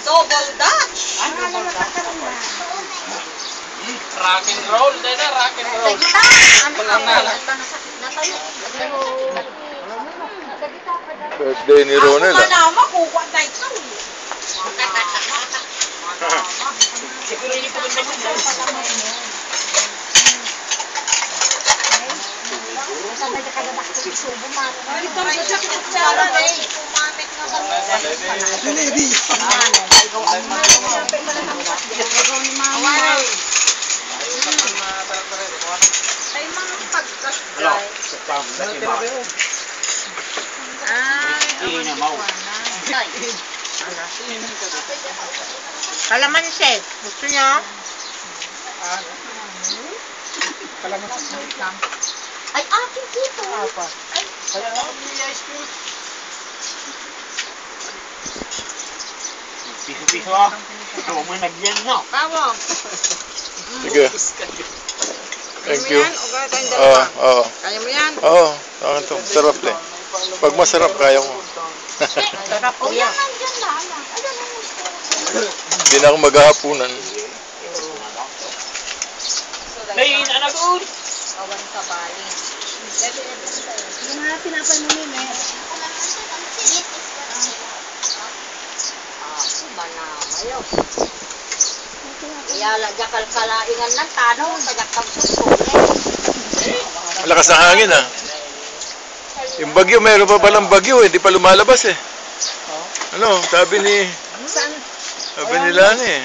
Double Dutch. Rock and roll, dede, rock and roll. Birthday ni Ronel, ah. Manama, kukuha na ito. Siguro yung Ay, mga pagkas-dry. Kalamansi. Gusto nyo? Ay, akin dito. Ay, piso-piso ah. Huwag mo nagyan, no? Tawag. Sige. Thank you. O kaya tayong dalawa. Oo. Kaya mo yan? Oo. Akin to. Sarap eh. Pag masarap, kaya mo. Sarap po oh, yan. yan nandyan na. Ayan ang gusto. Hindi na ako maghahapunan. Lain, anagod! Awan sa bali. Yung mga pinapal mo nila eh. Manamayo. Iyala, jakal kalaingan ng tanong, tajak pagsusuli. Malakas ang hangin, ah. Yung bagyo, meron pa palang bagyo eh. Di pa lumalabas eh. Ano, sabi nila eh.